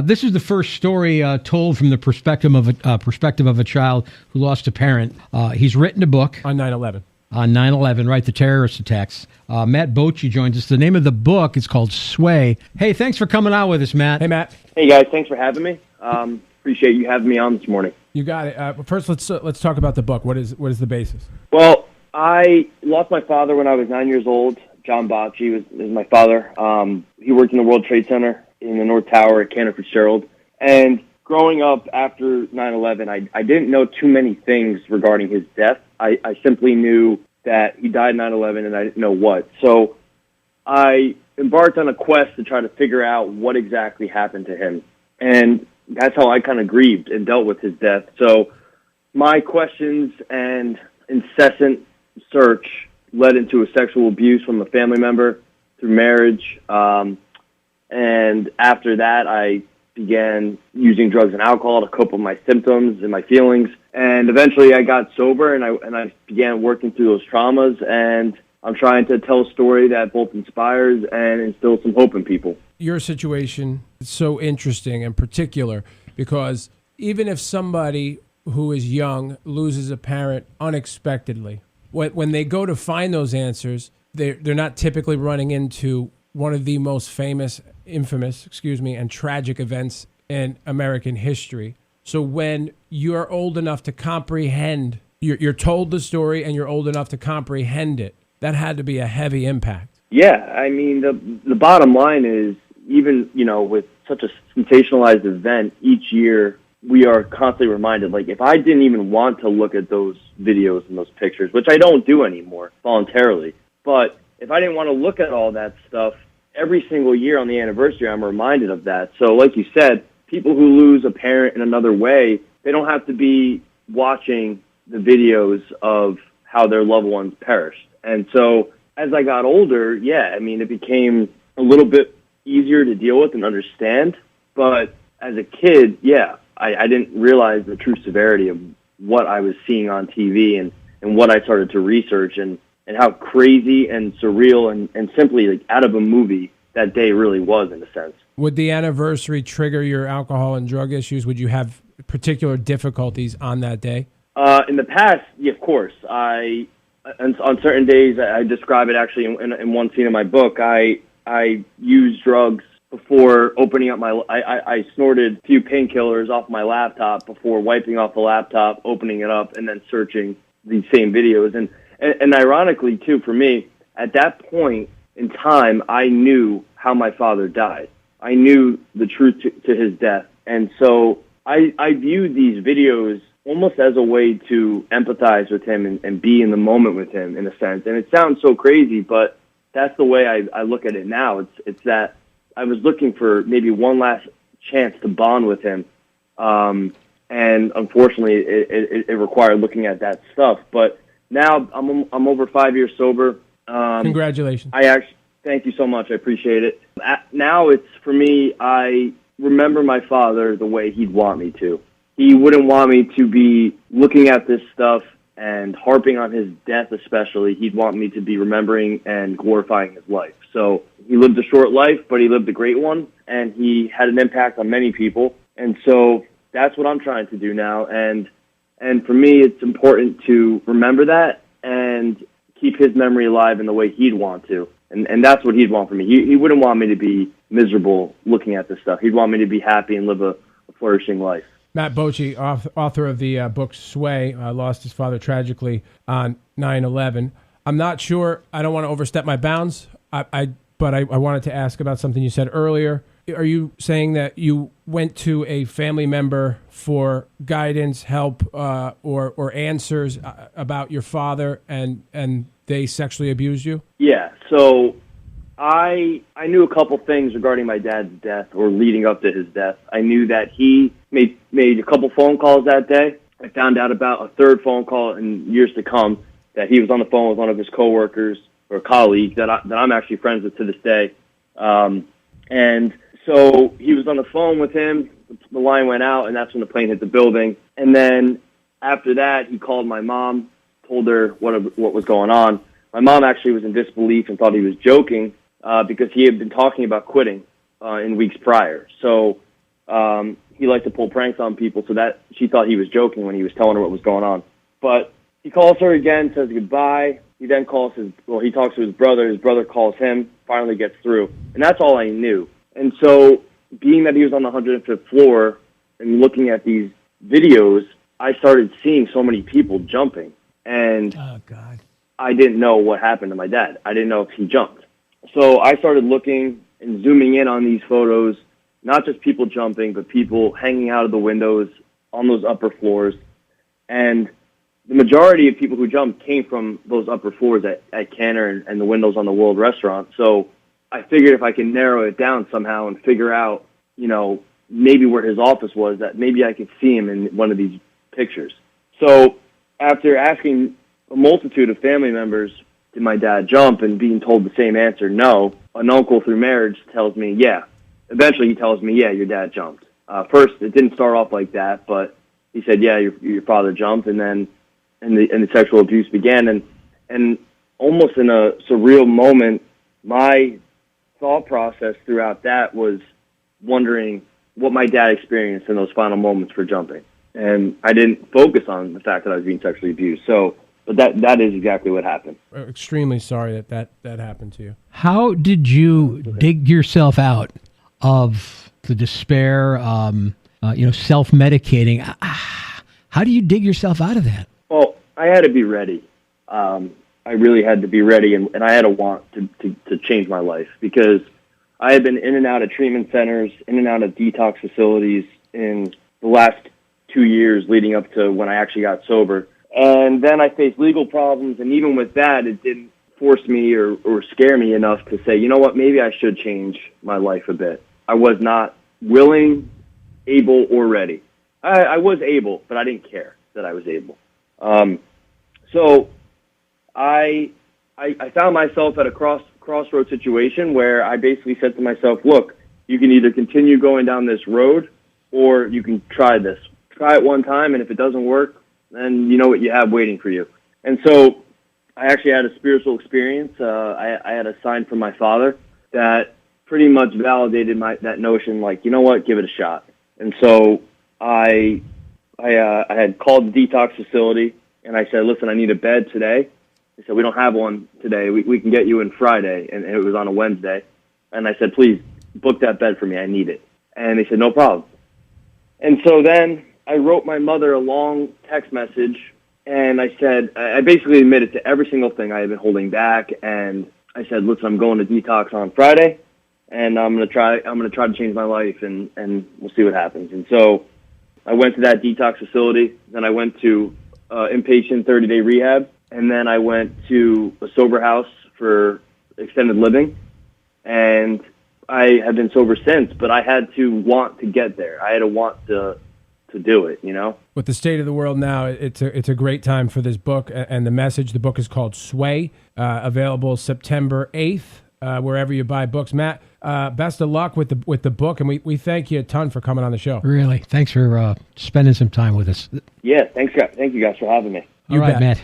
This is the first story told from the perspective of a child who lost a parent. He's written a book On 9/11. on 9/11, right? The terrorist attacks. Matt Bocchi joins us. The name of the book is called Sway. Hey, thanks for coming on with us, Matt. Hey, Matt. Hey guys, thanks for having me. Appreciate you having me on this morning. You got it. First, let's talk about the book. What is the basis? Well, I lost my father when I was 9 years old. John Bocchi was my father. He worked in the World Trade Center in the North Tower at Cantor Fitzgerald. And growing up after 9/11, I didn't know too many things regarding his death. I simply knew that he died 9/11, and I didn't know what. So I embarked on a quest to try to figure out what exactly happened to him. And that's how I kind of grieved and dealt with his death. So my questions and incessant search led into a sexual abuse from a family member through marriage. And after that, I began using drugs and alcohol to cope with my symptoms and my feelings. And eventually I got sober and I began working through those traumas. And I'm trying to tell a story that both inspires and instills some hope in people. Your situation is so interesting and particular because even if somebody who is young loses a parent unexpectedly, when they go to find those answers, they're not typically running into one of the most infamous, and tragic events in American history. So when you're old enough to comprehend, you're told the story and you're old enough to comprehend it, that had to be a heavy impact. Yeah, I mean, the bottom line is, even, with such a sensationalized event each year, we are constantly reminded, like, if I didn't even want to look at those videos and those pictures, which I don't do anymore voluntarily, but if I didn't want to look at all that stuff, every single year on the anniversary, I'm reminded of that. So like you said, people who lose a parent in another way, they don't have to be watching the videos of how their loved ones perished. And so as I got older, it became a little bit easier to deal with and understand. But as a kid, I didn't realize the true severity of what I was seeing on TV and what I started to research and how crazy and surreal and simply like out of a movie that day really was, in a sense. Would the anniversary trigger your alcohol and drug issues? Would you have particular difficulties on that day? In the past, yeah, of course. On certain days, I describe it actually in one scene of my book. I used drugs before opening up I snorted a few painkillers off my laptop before wiping off the laptop, opening it up, and then searching these same videos. And ironically, too, for me, at that point in time, I knew how my father died. I knew the truth to his death. And so I viewed these videos almost as a way to empathize with him and be in the moment with him, in a sense. And it sounds so crazy, but that's the way I look at it now. It's that I was looking for maybe one last chance to bond with him. And unfortunately, it required looking at that stuff. But now I'm over 5 years sober. Congratulations. Thank you so much. I appreciate it. Now it's, for me, I remember my father the way he'd want me to. He wouldn't want me to be looking at this stuff and harping on his death especially. He'd want me to be remembering and glorifying his life. So he lived a short life, but he lived a great one, and he had an impact on many people. And so that's what I'm trying to do now. And for me, it's important to remember that and keep his memory alive in the way he'd want to. And that's what he'd want from me. He wouldn't want me to be miserable looking at this stuff. He'd want me to be happy and live a flourishing life. Matt Bocchi, author of the book Sway, lost his father tragically on 9/11. I'm not sure, I don't want to overstep my bounds, but I wanted to ask about something you said earlier. Are you saying that you went to a family member for guidance, help, or answers about your father, and they sexually abused you? Yeah, so I knew a couple things regarding my dad's death, or leading up to his death. I knew that he made a couple phone calls that day. I found out about a third phone call in years to come, that he was on the phone with one of his coworkers or colleagues that I'm actually friends with to this day. And so he was on the phone with him, the line went out, and that's when the plane hit the building. And then after that, he called my mom, told her what was going on. My mom actually was in disbelief and thought he was joking because he had been talking about quitting in weeks prior. So He liked to pull pranks on people, so that she thought he was joking when he was telling her what was going on. But he calls her again, says goodbye. He then he talks to his brother. His brother calls him, finally gets through. And that's all I knew. And so being that he was on the 105th floor and looking at these videos, I started seeing so many people jumping. And oh, God. I didn't know what happened to my dad. I didn't know if he jumped. So I started looking and zooming in on these photos, not just people jumping, but people hanging out of the windows on those upper floors. And the majority of people who jumped came from those upper floors at Canner and the windows on the World Restaurant. So I figured if I can narrow it down somehow and figure out, maybe where his office was, that maybe I could see him in one of these pictures. So after asking a multitude of family members, did my dad jump, and being told the same answer, no, an uncle through marriage tells me, yeah. Eventually he tells me, yeah, your dad jumped. First, it didn't start off like that, but he said, yeah, your father jumped, and then and the sexual abuse began. And almost in a surreal moment, my thought process throughout that was wondering what my dad experienced in those final moments for jumping. And I didn't focus on the fact that I was being sexually abused. But that is exactly what happened. Extremely sorry that happened to you. How did you dig yourself out of the despair, self-medicating? How do you dig yourself out of that? Well, I had to be ready. I really had to be ready, and I had to want to change my life, because I had been in and out of treatment centers, in and out of detox facilities in the last 2 years leading up to when I actually got sober. And then I faced legal problems, and even with that, it didn't force me or scare me enough to say, you know what, maybe I should change my life a bit. I was not willing, able, or ready. I was able, but I didn't care that I was able. So I found myself at a crossroad situation where I basically said to myself, look, you can either continue going down this road, or you can try this. Try it one time, and if it doesn't work, then you know what you have waiting for you. And so I actually had a spiritual experience. I had a sign from my father that pretty much validated that notion, like, you know what, give it a shot. And so I had called the detox facility, and I said, listen, I need a bed today. They said, we don't have one today. We can get you in Friday. And it was on a Wednesday. And I said, please book that bed for me. I need it. And they said, no problem. And so then I wrote my mother a long text message, and I said, I basically admitted to every single thing I had been holding back. And I said, listen, I'm going to detox on Friday, and I'm going to try to change my life, and we'll see what happens. And so I went to that detox facility. Then I went to inpatient 30-day rehab. And then I went to a sober house for extended living. And I have been sober since, but I had to want to get there. I had to want to do it, With the state of the world now, it's a great time for this book and the message. The book is called Sway, available September 8th, wherever you buy books. Matt, best of luck with the book, and we thank you a ton for coming on the show. Really, thanks for spending some time with us. Yeah, thanks, guys. Thank you guys for having me. All right, Matt.